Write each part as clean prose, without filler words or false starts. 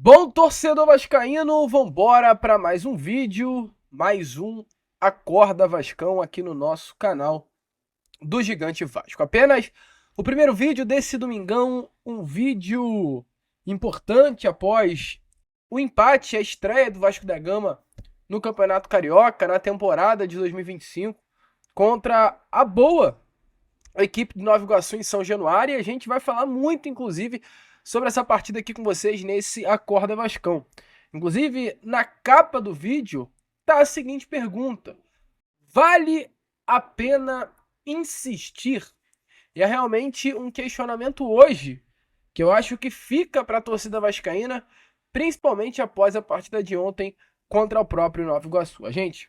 Bom, torcedor vascaíno, vambora para mais um vídeo, mais um Acorda Vascão aqui no nosso canal do Gigante Vasco. Apenas o primeiro vídeo desse domingão, um vídeo importante após o empate, a estreia do Vasco da Gama no Campeonato Carioca na temporada de 2025 contra a boa equipe do Nova Iguaçu em São Januário, e a gente vai falar muito, inclusive, sobre essa partida aqui com vocês nesse Acorda Vascão. Inclusive, na capa do vídeo tá a seguinte pergunta: vale a pena insistir? E é realmente um questionamento hoje que eu acho que fica para a torcida vascaína, principalmente após a partida de ontem contra o próprio Nova Iguaçu. A gente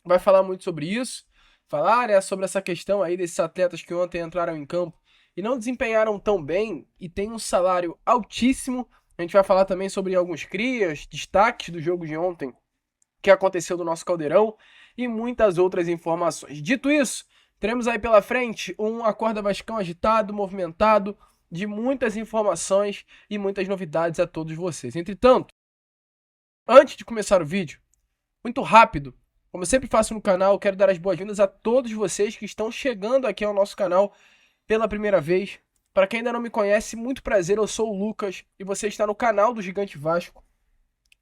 vai falar muito sobre isso, falar sobre essa questão aí desses atletas que ontem entraram em campo e não desempenharam tão bem e têm um salário altíssimo. A gente vai falar também sobre alguns crias, destaques do jogo de ontem que aconteceu no nosso Caldeirão e muitas outras informações. Dito isso, teremos aí pela frente um Acorda Vascão agitado, movimentado, de muitas informações e muitas novidades a todos vocês. Entretanto, antes de começar o vídeo, muito rápido, como eu sempre faço no canal, quero dar as boas-vindas a todos vocês que estão chegando aqui ao nosso canal pela primeira vez. Para quem ainda não me conhece, muito prazer, eu sou o Lucas e você está no canal do Gigante Vasco.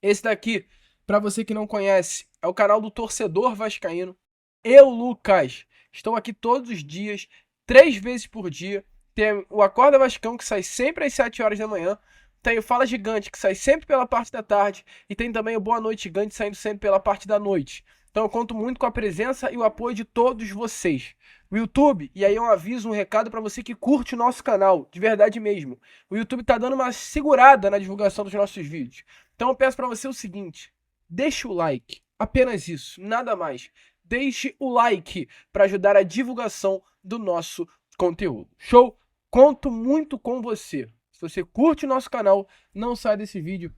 Esse daqui, para você que não conhece, é o canal do torcedor vascaíno. Eu, Lucas, estou aqui todos os dias, 3 vezes por dia. Tem o Acorda Vascão, que sai sempre às 7 horas da manhã. Tem o Fala Gigante, que sai sempre pela parte da tarde. E tem também o Boa Noite Gigante, saindo sempre pela parte da noite. Então eu conto muito com a presença e o apoio de todos vocês. O YouTube, e aí é um aviso, um recado para você que curte o nosso canal, de verdade mesmo. O YouTube tá dando uma segurada na divulgação dos nossos vídeos. Então eu peço para você o seguinte: deixe o like, apenas isso, nada mais. Deixe o like para ajudar a divulgação do nosso conteúdo. Show? Conto muito com você. Se você curte o nosso canal, não sai desse vídeo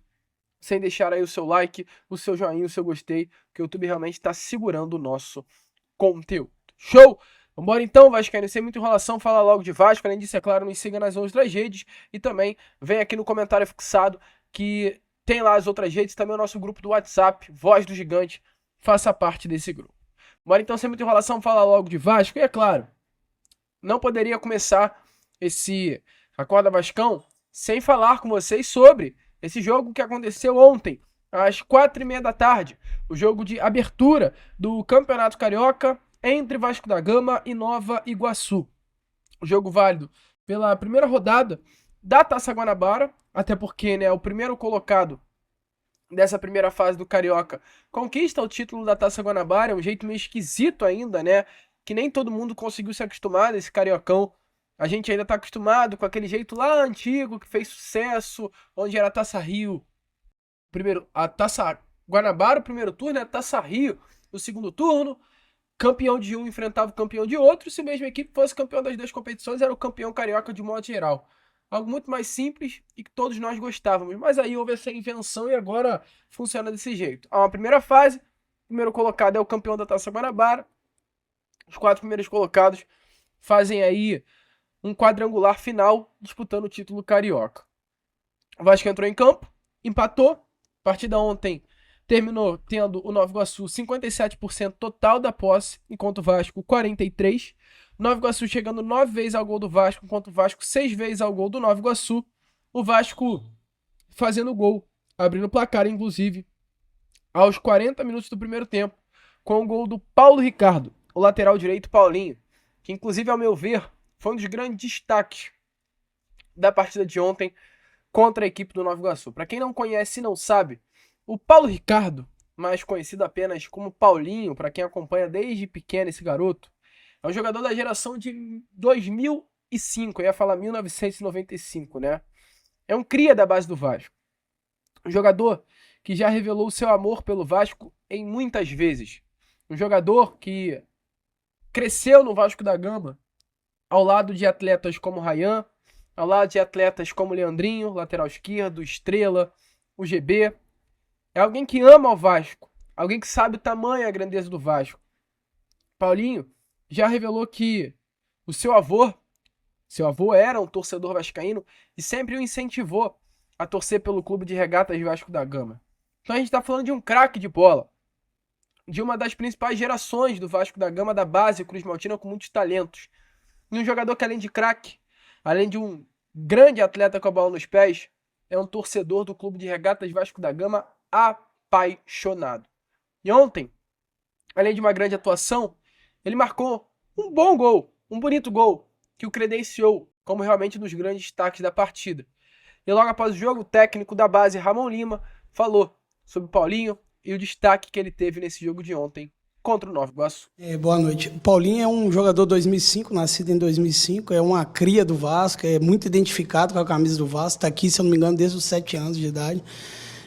sem deixar aí o seu like, o seu joinha, o seu gostei, que o YouTube realmente está segurando o nosso conteúdo. Show? Vambora então, Vascaíno, sem muita enrolação, fala logo de Vasco. Além disso, é claro, nos siga nas outras redes e também vem aqui no comentário fixado que tem lá as outras redes, também o nosso grupo do WhatsApp, Voz do Gigante, faça parte desse grupo. Bora então, sem muita enrolação, fala logo de Vasco. E é claro, não poderia começar esse Acorda Vascão sem falar com vocês sobre esse jogo que aconteceu ontem, às 4h30 da tarde. O jogo de abertura do Campeonato Carioca entre Vasco da Gama e Nova Iguaçu. O jogo válido pela primeira rodada da Taça Guanabara, até porque, né, o primeiro colocado dessa primeira fase do Carioca conquista o título da Taça Guanabara. É um jeito meio esquisito ainda, né? Que nem todo mundo conseguiu se acostumar nesse Cariocão. A gente ainda tá acostumado com aquele jeito lá antigo que fez sucesso, onde era a Taça Rio, primeiro, a Taça Guanabara, o primeiro turno, a Taça Rio, o segundo turno. Campeão de um enfrentava o campeão de outro. Se a mesma equipe fosse campeão das duas competições, era o campeão carioca de modo geral. Algo muito mais simples e que todos nós gostávamos. Mas aí houve essa invenção e agora funciona desse jeito. Há uma primeira fase, o primeiro colocado é o campeão da Taça Guanabara. Os 4 primeiros colocados fazem aí um quadrangular final disputando o título carioca. O Vasco entrou em campo, empatou. A partida ontem terminou tendo o Nova Iguaçu 57% total da posse, enquanto o Vasco 43%. O Nova Iguaçu chegando 9 vezes ao gol do Vasco, enquanto o Vasco 6 vezes ao gol do Nova Iguaçu. O Vasco fazendo gol, abrindo o placar, inclusive, aos 40 minutos do primeiro tempo, com o gol do Paulo Ricardo, o lateral direito Paulinho, que inclusive, ao meu ver, foi um dos grandes destaques da partida de ontem contra a equipe do Nova Iguaçu. Para quem não conhece e não sabe, o Paulo Ricardo, mais conhecido apenas como Paulinho, para quem acompanha desde pequeno esse garoto, é um jogador da geração de 2005, eu ia falar 1995, né? É um cria da base do Vasco. Um jogador que já revelou seu amor pelo Vasco em muitas vezes. Um jogador que cresceu no Vasco da Gama ao lado de atletas como Ryan, ao lado de atletas como Leandrinho, lateral esquerdo, Estrela, o GB. É alguém que ama o Vasco, alguém que sabe o tamanho e a grandeza do Vasco. Paulinho já revelou que o seu avô era um torcedor vascaíno e sempre o incentivou a torcer pelo Clube de Regatas Vasco da Gama. Então a gente está falando de um craque de bola, de uma das principais gerações do Vasco da Gama, da base Cruz Maltina, com muitos talentos. E um jogador que, além de craque, além de um grande atleta com a bola nos pés, é um torcedor do Clube de Regatas Vasco da Gama apaixonado. E ontem, além de uma grande atuação, ele marcou um bom gol, um bonito gol, que o credenciou como realmente um dos grandes destaques da partida. E logo após o jogo, o técnico da base, Ramon Lima, falou sobre o Paulinho e o destaque que ele teve nesse jogo de ontem contra o Nova Iguaçu. Boa noite. O Paulinho é um jogador 2005, nascido em 2005, é uma cria do Vasco, é muito identificado com a camisa do Vasco, está aqui, se eu não me engano, desde os 7 anos de idade.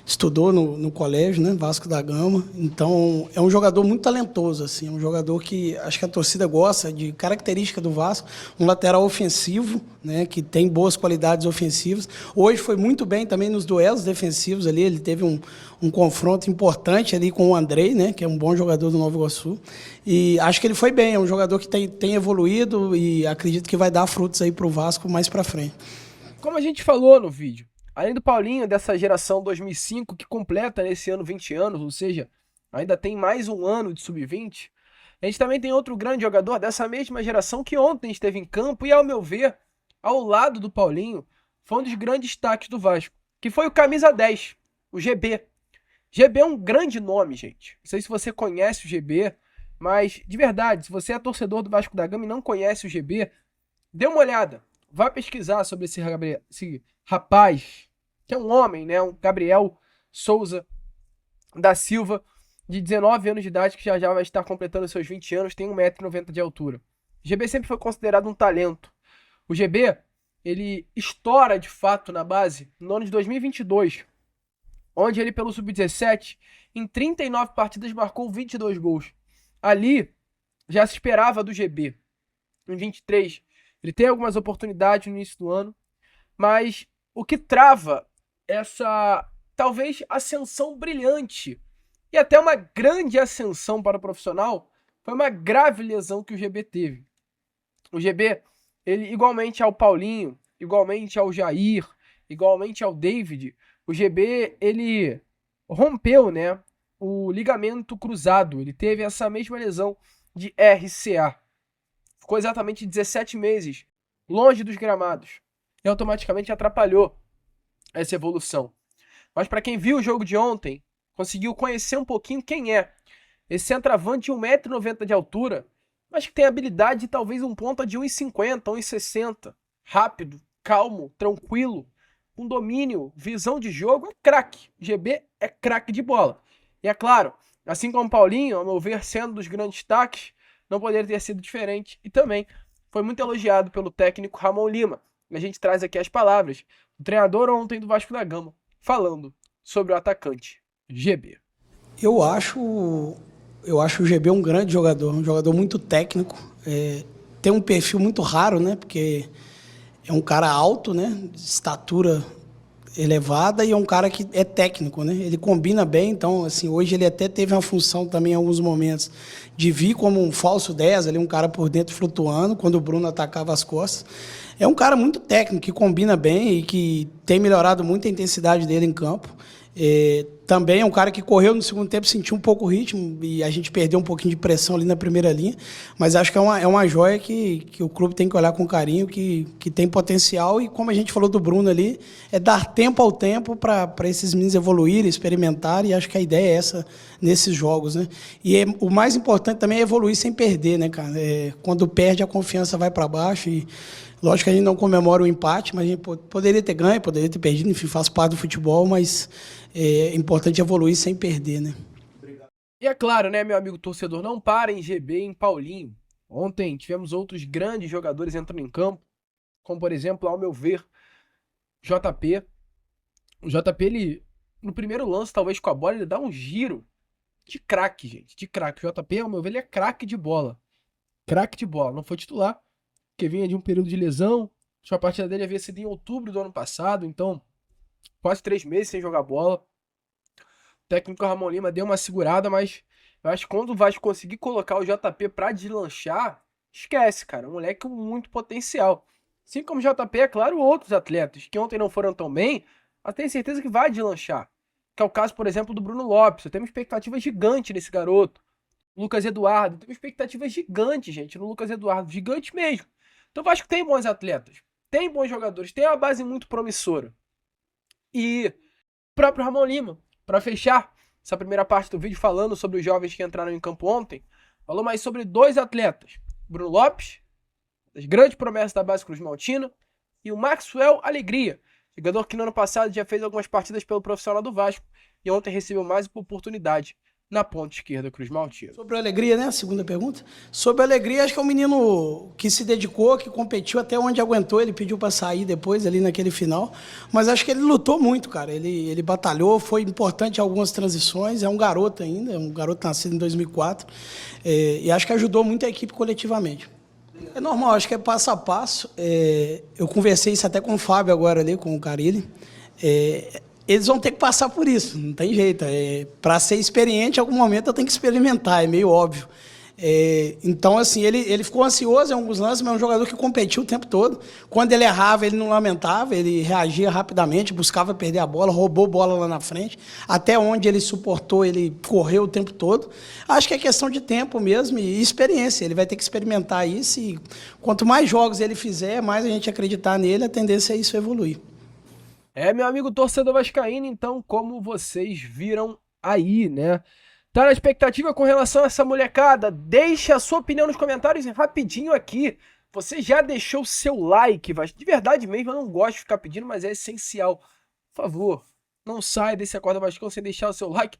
Estudou no colégio, né, Vasco da Gama. Então, é um jogador muito talentoso, assim, é um jogador que acho que a torcida gosta de característica do Vasco, um lateral ofensivo, né, que tem boas qualidades ofensivas. Hoje foi muito bem também nos duelos defensivos ali, ele teve um confronto importante ali com o Andrei, né, que é um bom jogador do Nova Iguaçu. E acho que ele foi bem, é um jogador que tem evoluído e acredito que vai dar frutos aí para o Vasco mais para frente. Como a gente falou no vídeo, além do Paulinho, dessa geração 2005, que completa nesse ano 20 anos, ou seja, ainda tem mais um ano de sub-20, a gente também tem outro grande jogador dessa mesma geração que ontem esteve em campo e, ao meu ver, ao lado do Paulinho, foi um dos grandes destaques do Vasco, que foi o camisa 10, o GB. GB é um grande nome, gente. Não sei se você conhece o GB, mas, de verdade, se você é torcedor do Vasco da Gama e não conhece o GB, dê uma olhada. Vá pesquisar sobre esse rapaz, que é um homem, né? Um Gabriel Souza da Silva, de 19 anos de idade, que já vai estar completando seus 20 anos, tem 1,90 m de altura. O GB sempre foi considerado um talento. O GB, ele estoura de fato na base no ano de 2022, onde ele, pelo Sub-17, em 39 partidas, marcou 22 gols. Ali, já se esperava do GB. Em 23, ele tem algumas oportunidades no início do ano, mas o que trava essa, talvez, ascensão brilhante e até uma grande ascensão para o profissional foi uma grave lesão que o GB teve. O GB, ele, igualmente ao Paulinho, igualmente ao Jair, igualmente ao David, o GB, ele rompeu, né, o ligamento cruzado. Ele teve essa mesma lesão de RCA. Ficou exatamente 17 meses longe dos gramados e automaticamente atrapalhou essa evolução. Mas para quem viu o jogo de ontem, conseguiu conhecer um pouquinho quem é esse centroavante de 1,90 m de altura, mas que tem habilidade de talvez um ponta de 1,50 m, 1,60 m, rápido, calmo, tranquilo, com domínio, visão de jogo, é craque. GB é craque de bola. E é claro, assim como o Paulinho, ao meu ver, sendo dos grandes destaques, não poderia ter sido diferente. E também foi muito elogiado pelo técnico Ramon Lima. E a gente traz aqui as palavras do treinador ontem do Vasco da Gama, falando sobre o atacante GB. Eu acho o GB um grande jogador, um jogador muito técnico. Tem um perfil muito raro, né? Porque é um cara alto, né? De estatura elevada e é um cara que é técnico, né? Ele combina bem, então, assim, hoje ele até teve uma função também em alguns momentos de vir como um falso 10, ali um cara por dentro flutuando, quando o Bruno atacava as costas. É um cara muito técnico, que combina bem e que tem melhorado muito a intensidade dele em campo. Também é um cara que correu no segundo tempo, sentiu um pouco o ritmo e a gente perdeu um pouquinho de pressão ali na primeira linha, mas acho que é uma joia que o clube tem que olhar com carinho, que tem potencial e, como a gente falou do Bruno ali, é dar tempo ao tempo para esses meninos evoluírem, experimentarem, e acho que a ideia é essa nesses jogos, né? E o mais importante também é evoluir sem perder, né, cara? Quando perde, a confiança vai para baixo e lógico que a gente não comemora o empate, mas a gente poderia ter ganho, poderia ter perdido, enfim, faz parte do futebol, mas é importante evoluir sem perder, né? E é claro, né, meu amigo torcedor, não para em GB e em Paulinho. Ontem tivemos outros grandes jogadores entrando em campo, como, por exemplo, ao meu ver, JP. O JP, ele, no primeiro lance, talvez com a bola, ele dá um giro de craque, gente, de craque. O JP, ao meu ver, ele é craque de bola. Craque de bola, não foi titular, porque vinha de um período de lesão. A partida dele havia sido em outubro do ano passado, então quase 3 meses sem jogar bola. O técnico Ramon Lima deu uma segurada, mas eu acho que quando o Vasco conseguir colocar o JP pra deslanchar, esquece, cara. Um moleque com muito potencial. Assim como o JP, é claro, outros atletas que ontem não foram tão bem, mas tenho certeza que vai deslanchar. Que é o caso, por exemplo, do Bruno Lopes. Eu tenho uma expectativa gigante nesse garoto. Lucas Eduardo. Eu tenho uma expectativa gigante, gente, no Lucas Eduardo. Gigante mesmo. Então o Vasco tem bons atletas. Tem bons jogadores. Tem uma base muito promissora. E o próprio Ramon Lima, para fechar essa primeira parte do vídeo falando sobre os jovens que entraram em campo ontem, falou mais sobre 2 atletas. Bruno Lopes, das grandes promessas da base Cruz Maltina, e o Maxwell Alegria, jogador que no ano passado já fez algumas partidas pelo profissional do Vasco e ontem recebeu mais uma oportunidade na ponta esquerda Cruz Maltina. Sobre a Alegria, né? Segunda pergunta. Sobre a Alegria, acho que é um menino que se dedicou, que competiu até onde aguentou. Ele pediu para sair depois, ali naquele final. Mas acho que ele lutou muito, cara. Ele batalhou, foi importante em algumas transições. É um garoto ainda, é um garoto nascido em 2004. E acho que ajudou muito a equipe coletivamente. É normal, acho que é passo a passo. Eu conversei isso até com o Fábio agora ali, com o Carille. Eles vão ter que passar por isso, não tem jeito. Para ser experiente, em algum momento eu tenho que experimentar, é meio óbvio. Então, assim, ele ficou ansioso em alguns lances, mas é um jogador que competiu o tempo todo. Quando ele errava, ele não lamentava, ele reagia rapidamente, buscava perder a bola, roubou bola lá na frente. Até onde ele suportou, ele correu o tempo todo. Acho que é questão de tempo mesmo e experiência. Ele vai ter que experimentar isso e quanto mais jogos ele fizer, mais a gente acreditar nele, a tendência é isso evoluir. Meu amigo torcedor vascaíno, então, como vocês viram aí, né? Tá na expectativa com relação a essa molecada? Deixa a sua opinião nos comentários rapidinho aqui. Você já deixou o seu like? De verdade mesmo, eu não gosto de ficar pedindo, mas é essencial. Por favor, não saia desse Acorda Vascão sem deixar o seu like.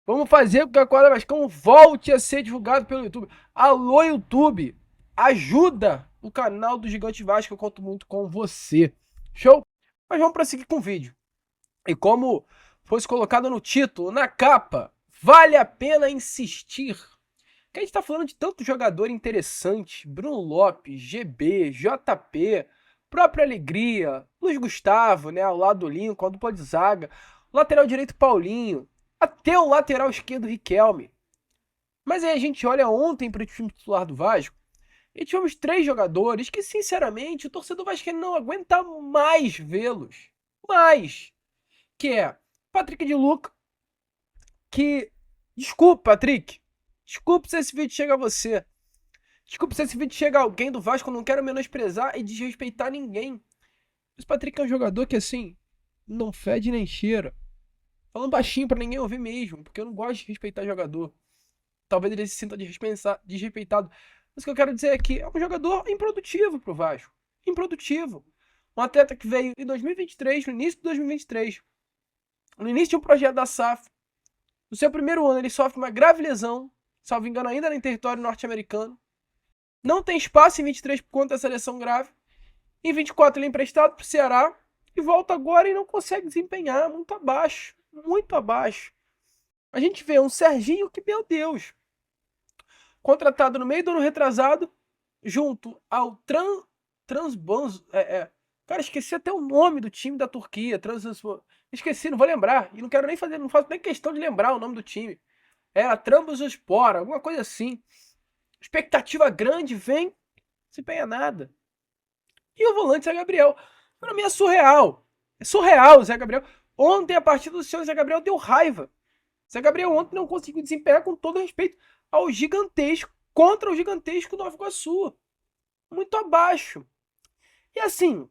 Vamos fazer com que o Acorda Vascão volte a ser divulgado pelo YouTube. Alô, YouTube! Ajuda o canal do Gigante Vasco, eu conto muito com você. Show? Mas vamos prosseguir com o vídeo. E como fosse colocado no título, na capa, vale a pena insistir. Que a gente tá falando de tanto jogador interessante. Bruno Lopes, GB, JP, própria Alegria, Luiz Gustavo, né, ao lado do Lincoln, a dupla de zaga, o lateral direito Paulinho, até o lateral esquerdo Riquelme. Mas aí a gente olha ontem para o time titular do Vasco e tivemos 3 jogadores que, sinceramente, o torcedor vascaíno não aguenta mais vê-los. Mais. Que é Patrick de Luca, que... Desculpa, Patrick. Desculpa se esse vídeo chega a você. Desculpa se esse vídeo chega a alguém do Vasco, eu não quero menosprezar e desrespeitar ninguém. Mas o Patrick é um jogador que, assim, não fede nem cheira. Falando baixinho pra ninguém ouvir mesmo, porque eu não gosto de respeitar jogador. Talvez ele se sinta desrespeitado. Mas o que eu quero dizer é que é um jogador improdutivo pro Vasco. Improdutivo. Um atleta que veio em 2023, no início de 2023, no início de um projeto da SAF. No seu primeiro ano ele sofre uma grave lesão, salvo engano ainda em território norte-americano. Não tem espaço em 23 por conta dessa lesão grave. Em 24 ele é emprestado pro Ceará e volta agora e não consegue desempenhar, muito abaixo. Muito abaixo. A gente vê um Serginho que, meu Deus, contratado no meio do ano retrasado, junto ao Transbons. Cara, esqueci até o nome do time da Turquia. Esqueci, não vou lembrar. E não quero nem fazer, não faço nem questão de lembrar o nome do time. Era Trabzonspor, alguma coisa assim. Expectativa grande, vem, não se empenha nada. E o volante Zé Gabriel. Pra mim é surreal. É surreal o Zé Gabriel. Ontem, a partida do senhor Zé Gabriel deu raiva. Zé Gabriel ontem não conseguiu desempenhar com todo respeito ao gigantesco, contra o gigantesco Nova Iguaçu. Muito abaixo. E assim,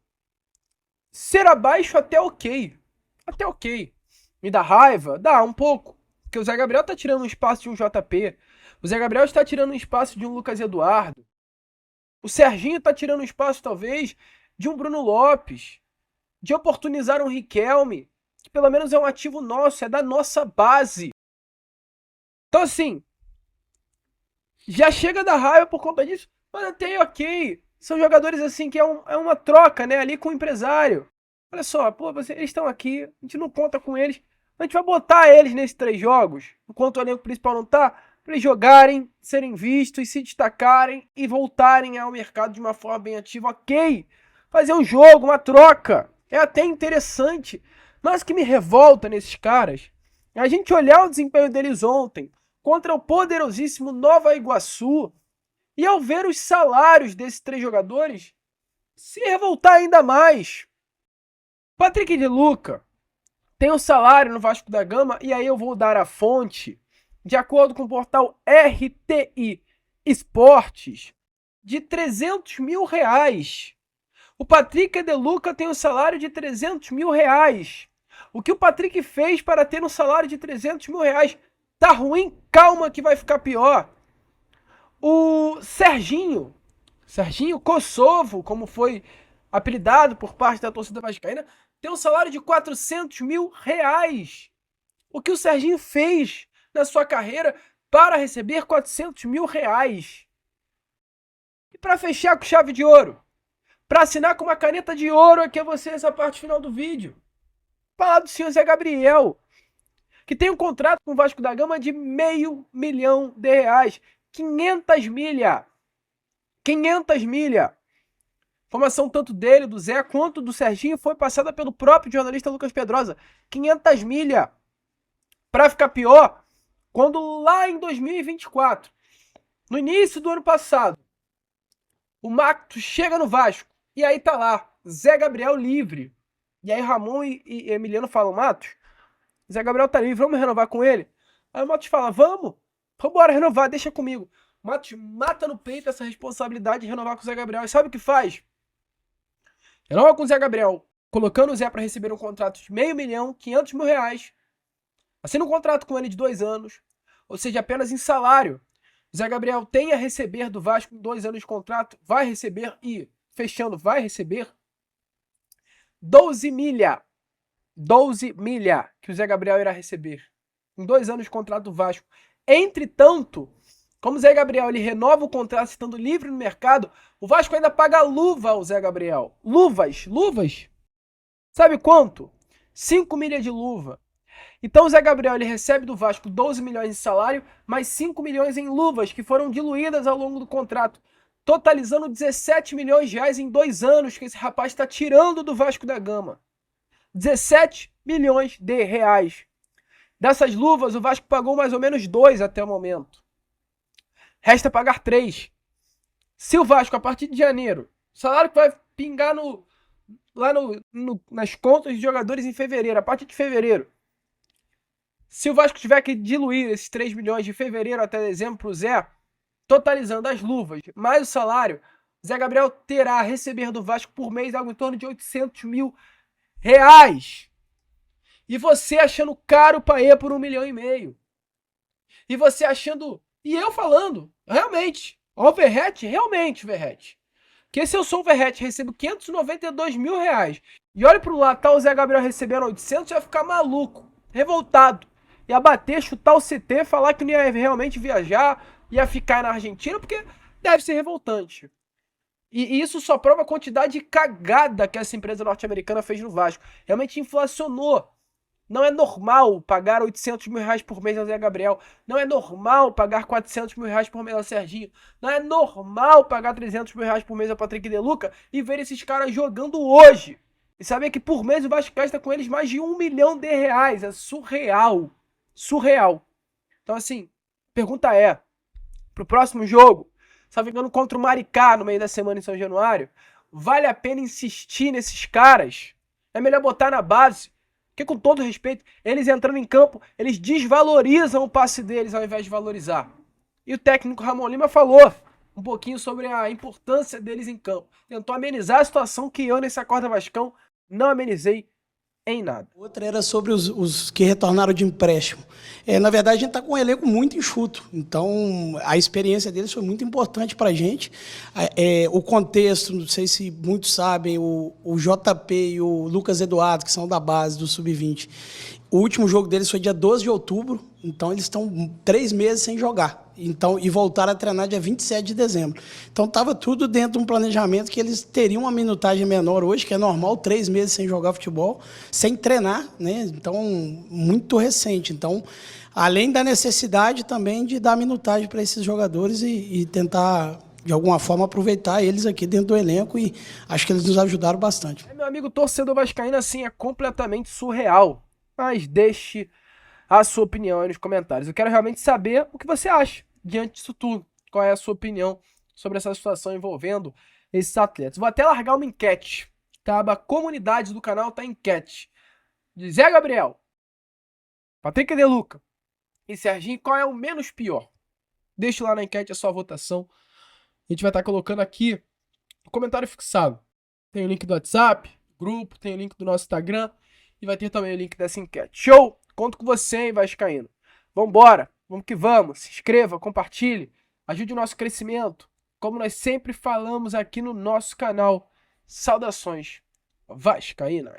ser abaixo até ok. Até ok. Me dá raiva? Dá, um pouco. Porque o Zé Gabriel tá tirando um espaço de um JP. O Zé Gabriel está tirando um espaço de um Lucas Eduardo. O Serginho tá tirando um espaço, talvez, de um Bruno Lopes. De oportunizar um Riquelme. Que pelo menos é um ativo nosso, é da nossa base. Então assim, já chega da raiva por conta disso, mas até ok. São jogadores assim que é uma troca, né, ali com o empresário. Olha só, pô, eles estão aqui, a gente não conta com eles. A gente vai botar eles nesses 3 jogos, enquanto o elenco principal não tá, para eles jogarem, serem vistos, se destacarem e voltarem ao mercado de uma forma bem ativa. Ok, fazer um jogo, uma troca, é até interessante. Mas o que me revolta nesses caras é a gente olhar o desempenho deles ontem contra o poderosíssimo Nova Iguaçu e ao ver os salários desses 3 jogadores, se revoltar ainda mais. Patrick de Luca, tem um salário no Vasco da Gama, e aí eu vou dar a fonte, de acordo com o portal RTI Esportes, de R$300 mil. O Patrick de Luca tem um salário de R$300 mil. O que o Patrick fez para ter um salário de R$300 mil? Tá ruim? Calma que vai ficar pior. O Serginho Kosovo, como foi apelidado por parte da torcida vascaína, tem um salário de R$400 mil. O que o Serginho fez na sua carreira para receber R$400 mil? E para fechar com chave de ouro, para assinar com uma caneta de ouro, aqui é você essa parte final do vídeo. Falar do senhor Zé Gabriel, que tem um contrato com o Vasco da Gama de R$500 mil. 500 milha. 500 milha. Informação tanto dele, do Zé, quanto do Serginho foi passada pelo próprio jornalista Lucas Pedrosa. 500 milha. Para ficar pior, quando lá em 2024, no início do ano passado, o Matos chega no Vasco, e aí tá lá, Zé Gabriel livre. E aí Ramon e Emiliano falam, Matos, Zé Gabriel tá livre, vamos renovar com ele? Aí o Matos fala, vamos embora renovar, deixa comigo. O Matos mata no peito essa responsabilidade de renovar com o Zé Gabriel. E sabe o que faz? Renova com o Zé Gabriel, colocando o Zé para receber um contrato de R$500 mil, 500 mil. Assina um contrato com ele de 2 anos, ou seja, apenas em salário. O Zé Gabriel tem a receber do Vasco em 2 anos de contrato, vai receber e, fechando, vai receber 12 milha. 12 milha que o Zé Gabriel irá receber em 2 anos de contrato do Vasco. Entretanto, como o Zé Gabriel ele renova o contrato estando livre no mercado, o Vasco ainda paga luva ao Zé Gabriel. Luvas. Sabe quanto? 5 milhas de luva. Então o Zé Gabriel ele recebe do Vasco 12 milhões de salário, mais 5 milhões em luvas que foram diluídas ao longo do contrato, totalizando 17 milhões de reais em 2 anos que esse rapaz está tirando do Vasco da Gama. 17 milhões de reais. Dessas luvas, o Vasco pagou mais ou menos 2 até o momento. Resta pagar 3. Se o Vasco, a partir de janeiro, o salário que vai pingar nas contas de jogadores em fevereiro, a partir de fevereiro, se o Vasco tiver que diluir esses 3 milhões de fevereiro até dezembro para o Zé, totalizando as luvas mais o salário, o Zé Gabriel terá a receber do Vasco por mês algo em torno de 800 mil reais. E você achando caro Paê por 1,5 milhão. E você achando... E eu falando, realmente, ó, Verratti, realmente, Verratti. Que se eu sou o Verratti, recebo 592 mil reais. E olha pro lado, tá o Zé Gabriel recebendo 800, ia ficar maluco, revoltado. Ia bater, chutar o CT, falar que não ia realmente viajar, ia ficar na Argentina, porque deve ser revoltante. E isso só prova a quantidade de cagada que essa empresa norte-americana fez no Vasco. Realmente inflacionou. Não é normal pagar 800 mil reais por mês ao Zé Gabriel. Não é normal pagar 400 mil reais por mês ao Serginho. Não é normal pagar 300 mil reais por mês ao Patrick de Luca e ver esses caras jogando hoje. E saber que por mês o Vasco gasta com eles mais de 1 milhão de reais. É surreal. Surreal. Então assim, pergunta é, pro próximo jogo, se não contra o Maricá no meio da semana em São Januário, vale a pena insistir nesses caras? É melhor botar na base? Porque, com todo respeito, eles entrando em campo, eles desvalorizam o passe deles ao invés de valorizar. E o técnico Ramon Lima falou um pouquinho sobre a importância deles em campo. Tentou amenizar a situação que eu, nesse Acorda Vascão, não amenizei em nada. Outra era sobre os que retornaram de empréstimo. Na verdade, a gente está com um elenco muito enxuto. Então, a experiência deles foi muito importante para a gente. O contexto, não sei se muitos sabem, o JP e o Lucas Eduardo, que são da base do Sub-20, o último jogo deles foi dia 12 de outubro, então eles estão 3 meses sem jogar. E voltaram a treinar dia 27 de dezembro. Então estava tudo dentro de um planejamento que eles teriam uma minutagem menor hoje, que é normal, 3 meses sem jogar futebol, sem treinar, né? Então, muito recente. Então, além da necessidade também de dar minutagem para esses jogadores e tentar, de alguma forma, aproveitar eles aqui dentro do elenco, e acho que eles nos ajudaram bastante. Meu amigo torcedor vascaíno, assim, é completamente surreal. Mas deixe a sua opinião aí nos comentários. Eu quero realmente saber o que você acha diante disso tudo. Qual é a sua opinião sobre essa situação envolvendo esses atletas. Vou até largar uma enquete. Tá? A comunidade do canal tá em enquete. de Zé Gabriel, Patrick De Luca e Serginho, qual é o menos pior? Deixe lá na enquete a sua votação. A gente vai estar colocando aqui no comentário fixado. Tem o link do WhatsApp, grupo, tem o link do nosso Instagram e vai ter também o link dessa enquete. Show! Conto com você, hein, vascaíno. Vambora, vamos que vamos. Se inscreva, compartilhe, ajude o nosso crescimento. Como nós sempre falamos aqui no nosso canal. Saudações vascaínas.